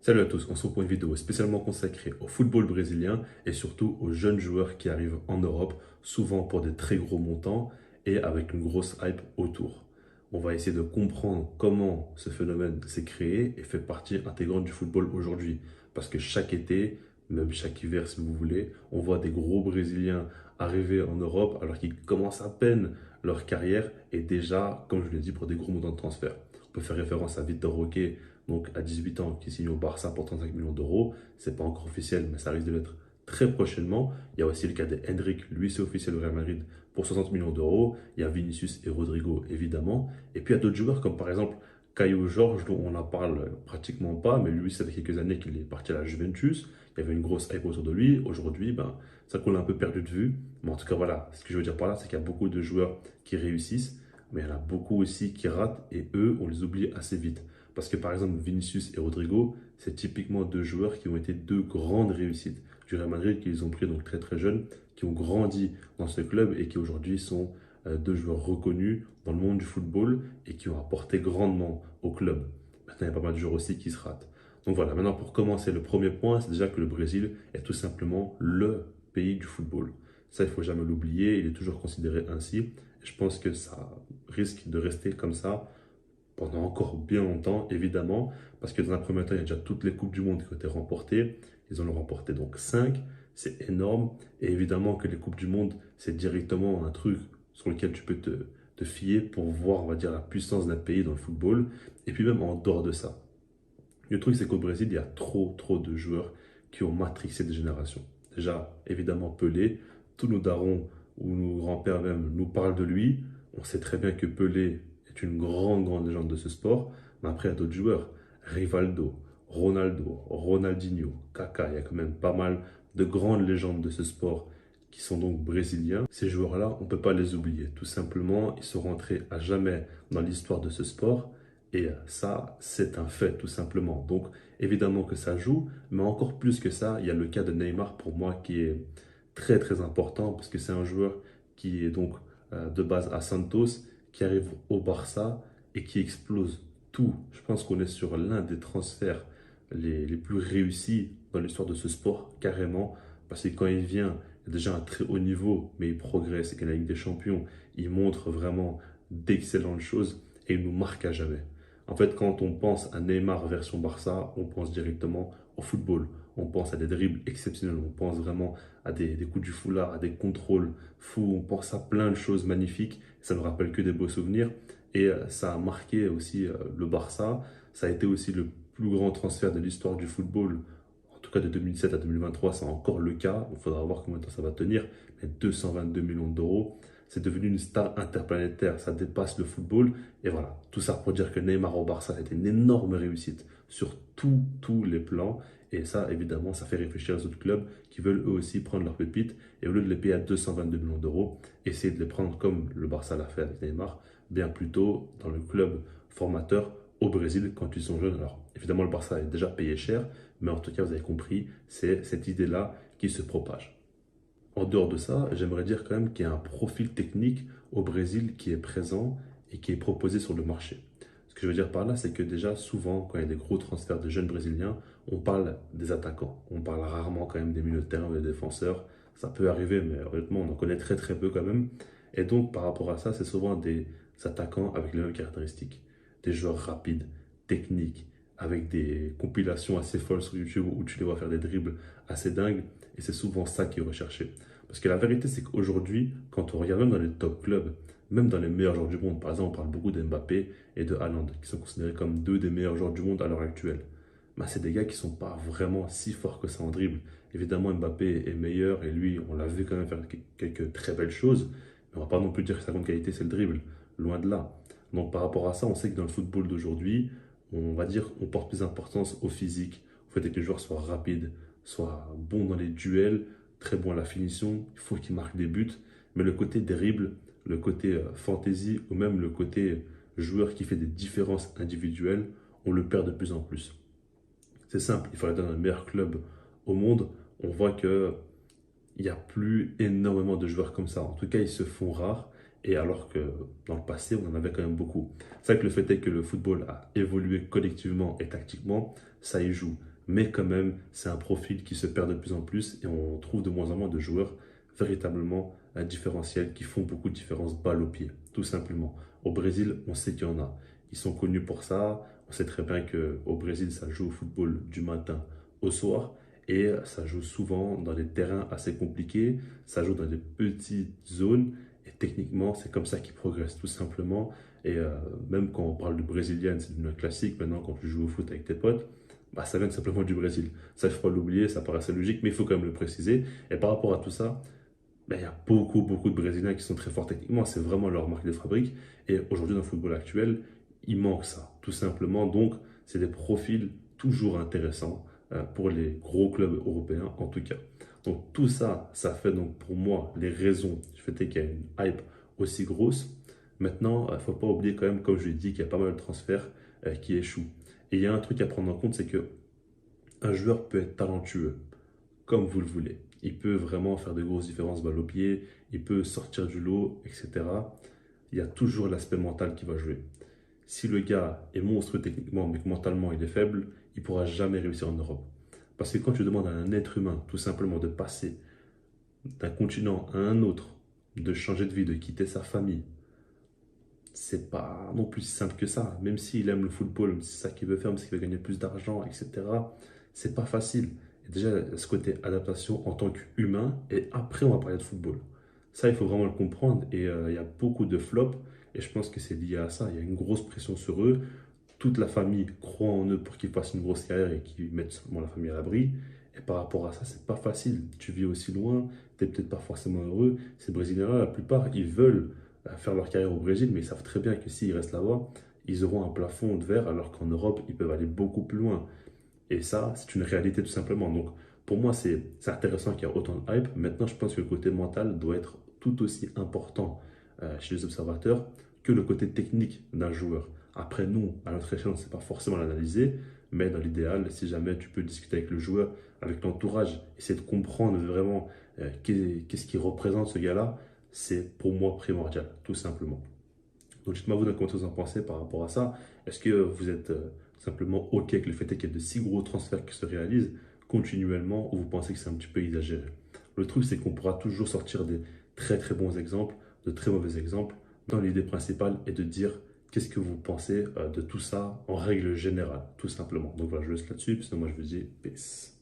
Salut à tous, on se retrouve pour une vidéo spécialement consacrée au football brésilien et surtout aux jeunes joueurs qui arrivent en Europe, souvent pour des très gros montants et avec une grosse hype autour. On va essayer de comprendre comment ce phénomène s'est créé et fait partie intégrante du football aujourd'hui. Parce que chaque été, même chaque hiver si vous voulez, on voit des gros Brésiliens arriver en Europe alors qu'ils commencent à peine leur carrière et déjà, comme je l'ai dit, pour des gros montants de transfert. On peut faire référence à Vitor Roque, donc à 18 ans, qui signe au Barça pour 35 millions d'euros. C'est pas encore officiel, mais ça risque de l'être très prochainement. Il y a aussi le cas de Hendrik, lui c'est officiel au Real Madrid pour 60 millions d'euros. Il y a Vinicius et Rodrigo évidemment. Et puis il y a d'autres joueurs comme par exemple Caio Jorge, dont on n'en parle pratiquement pas, mais lui ça fait quelques années qu'il est parti à la Juventus. Il y avait une grosse hype autour de lui. Aujourd'hui, ça qu'on l'a un peu perdu de vue. Mais en tout cas, voilà, ce que je veux dire par là, c'est qu'il y a beaucoup de joueurs qui réussissent, mais il y en a beaucoup aussi qui ratent et eux, on les oublie assez vite. Parce que par exemple, Vinicius et Rodrigo, c'est typiquement deux joueurs qui ont été deux grandes réussites du Real Madrid, qu'ils ont pris donc très très jeunes, qui ont grandi dans ce club et qui aujourd'hui sont deux joueurs reconnus dans le monde du football et qui ont apporté grandement au club. Maintenant, il y a pas mal de joueurs aussi qui se ratent. Donc voilà, maintenant pour commencer, le premier point, c'est déjà que le Brésil est tout simplement le pays du football. Ça, il ne faut jamais l'oublier, il est toujours considéré ainsi. Et je pense que ça risque de rester comme ça pendant encore bien longtemps, évidemment, parce que dans un premier temps, il y a déjà toutes les Coupes du Monde qui ont été remportées. Ils en ont remporté donc 5, c'est énorme. Et évidemment que les Coupes du Monde, c'est directement un truc sur lequel tu peux te fier pour voir, on va dire, la puissance d'un pays dans le football. Et puis même en dehors de ça. Le truc, c'est qu'au Brésil, il y a trop de joueurs qui ont matrixé des générations. Déjà, évidemment, Pelé, tous nos darons ou nos grands-pères même nous parlent de lui. On sait très bien que Pelé est une grande légende de ce sport. Mais après, il y a d'autres joueurs. Rivaldo, Ronaldo, Ronaldinho, Kaká. Il y a quand même pas mal de grandes légendes de ce sport qui sont donc brésiliens. Ces joueurs-là, on ne peut pas les oublier. Tout simplement, ils sont rentrés à jamais dans l'histoire de ce sport. Et ça, c'est un fait, tout simplement. Donc, évidemment que ça joue, mais encore plus que ça, il y a le cas de Neymar pour moi qui est très important parce que c'est un joueur qui est donc de base à Santos, qui arrive au Barça et qui explose tout. Je pense qu'on est sur l'un des transferts les plus réussis dans l'histoire de ce sport, carrément, parce que quand il vient, il a déjà un très haut niveau, mais il progresse, il gagne la Ligue des Champions, il montre vraiment d'excellentes choses et il nous marque à jamais. En fait, quand on pense à Neymar version Barça, on pense directement au football. On pense à des dribbles exceptionnels, on pense vraiment à des coups du foulard, à des contrôles fous, on pense à plein de choses magnifiques. Ça ne me rappelle que des beaux souvenirs. Et ça a marqué aussi le Barça. Ça a été aussi le plus grand transfert de l'histoire du football. En tout cas, de 2007 à 2023, c'est encore le cas. Il faudra voir combien de temps ça va tenir. Mais 222 millions d'euros, c'est devenu une star interplanétaire. Ça dépasse le football. Et voilà, tout ça pour dire que Neymar au Barça, c'était une énorme réussite sur tous les plans. Et ça, évidemment, ça fait réfléchir les autres clubs qui veulent eux aussi prendre leurs pépites et au lieu de les payer à 222 millions d'euros, essayer de les prendre comme le Barça l'a fait avec Neymar, bien plutôt dans le club formateur au Brésil quand ils sont jeunes. Alors, évidemment, le Barça est déjà payé cher, mais en tout cas, vous avez compris, c'est cette idée-là qui se propage. En dehors de ça, j'aimerais dire quand même qu'il y a un profil technique au Brésil qui est présent et qui est proposé sur le marché. Ce que je veux dire par là, c'est que déjà, souvent, quand il y a des gros transferts de jeunes Brésiliens, on parle des attaquants. On parle rarement quand même des milieux de terrain ou des défenseurs. Ça peut arriver, mais honnêtement, on en connaît très peu quand même. Et donc, par rapport à ça, c'est souvent des attaquants avec les mêmes caractéristiques. Des joueurs rapides, techniques, avec des compilations assez folles sur YouTube où tu les vois faire des dribbles assez dingues. Et c'est souvent ça qui est recherché. Parce que la vérité, c'est qu'aujourd'hui, quand on regarde même dans les top clubs, même dans les meilleurs joueurs du monde, par exemple, on parle beaucoup d'Mbappé et de Haaland, qui sont considérés comme deux des meilleurs joueurs du monde à l'heure actuelle. Mais c'est des gars qui ne sont pas vraiment si forts que ça en dribble. Évidemment, Mbappé est meilleur et lui, on l'a vu quand même faire quelques très belles choses. Mais on ne va pas non plus dire que sa grande qualité, c'est le dribble. Loin de là. Donc par rapport à ça, on sait que dans le football d'aujourd'hui, on va dire on porte plus d'importance au physique, au fait que les joueurs soient rapides, soient bons dans les duels, très bons à la finition, il faut qu'ils marquent des buts. Mais le côté dribble, le côté fantasy ou même le côté joueur qui fait des différences individuelles, on le perd de plus en plus. C'est simple, il faut aller dans le meilleur club au monde, on voit que il n'y a plus énormément de joueurs comme ça. En tout cas, ils se font rares. Et alors que dans le passé, on en avait quand même beaucoup. C'est vrai que le fait est que le football a évolué collectivement et tactiquement, ça y joue. mais quand même, c'est un profil qui se perd de plus en plus et on trouve de moins en moins de joueurs véritablement différentiels qui font beaucoup de différence balle au pied, tout simplement. Au Brésil, on sait qu'il y en a. Ils sont connus pour ça. On sait très bien qu'au Brésil, ça joue au football du matin au soir et ça joue souvent dans des terrains assez compliqués. Ça joue dans des petites zones et techniquement, c'est comme ça qu'ils progressent, tout simplement. Et même quand on parle de brésilienne, c'est devenu un classique maintenant quand tu joues au foot avec tes potes. Bah, ça vient tout simplement du Brésil. Ça, il faut pas l'oublier, ça paraît assez logique, mais il faut quand même le préciser. Et par rapport à tout ça, ben, il y a beaucoup de Brésiliens qui sont très forts techniquement. C'est vraiment leur marque de fabrique. Et aujourd'hui, dans le football actuel, il manque ça, tout simplement. Donc, c'est des profils toujours intéressants pour les gros clubs européens, en tout cas. Donc, tout ça, ça fait donc pour moi les raisons du fait qu'il y a une hype aussi grosse. Maintenant, il ne faut pas oublier quand même, comme je l'ai dit, qu'il y a pas mal de transferts qui échouent. Et il y a un truc à prendre en compte, c'est que un joueur peut être talentueux comme vous le voulez. Il peut vraiment faire de grosses différences balle au pied, il peut sortir du lot, etc. Il y a toujours l'aspect mental qui va jouer. Si le gars est monstrueux techniquement, mais que mentalement il est faible, il ne pourra jamais réussir en Europe. Parce que quand tu demandes à un être humain, tout simplement, de passer d'un continent à un autre, de changer de vie, de quitter sa famille, c'est pas non plus si simple que ça. Même s'il aime le football, c'est ça qu'il veut faire, parce qu'il veut gagner plus d'argent, etc. C'est pas facile. Et déjà, ce côté adaptation en tant qu'humain, et après, on va parler de football. Ça, il faut vraiment le comprendre. Et il y a beaucoup de flops, et je pense que c'est lié à ça. Il y a une grosse pression sur eux. Toute la famille croit en eux pour qu'ils fassent une grosse carrière et qu'ils mettent simplement la famille à l'abri. Et par rapport à ça, c'est pas facile. Tu vis aussi loin, tu n'es peut-être pas forcément heureux. Ces Brésiliens-là, la plupart, ils veulent faire leur carrière au Brésil, mais ils savent très bien que s'ils restent là-bas, ils auront un plafond de verre, alors qu'en Europe, ils peuvent aller beaucoup plus loin. Et ça, c'est une réalité tout simplement. Donc, pour moi, c'est intéressant qu'il y ait autant de hype. Maintenant, je pense que le côté mental doit être tout aussi important chez les observateurs que le côté technique d'un joueur. Après, nous, à notre échelle, on ne sait pas forcément l'analyser, mais dans l'idéal, si jamais tu peux discuter avec le joueur, avec l'entourage, essayer de comprendre vraiment qu'est-ce qu'il représente ce gars-là, c'est pour moi primordial, tout simplement. Donc dites-moi vous dans les commentaires ce que vous en pensez par rapport à ça. Est-ce que vous êtes simplement OK avec le fait qu'il y ait de si gros transferts qui se réalisent continuellement ou vous pensez que c'est un petit peu exagéré? Le truc, c'est qu'on pourra toujours sortir des très bons exemples, de très mauvais exemples. Dans l'idée principale est de dire qu'est-ce que vous pensez de tout ça en règle générale, tout simplement. Donc voilà, je laisse là-dessus, puis sinon moi je vous dis peace.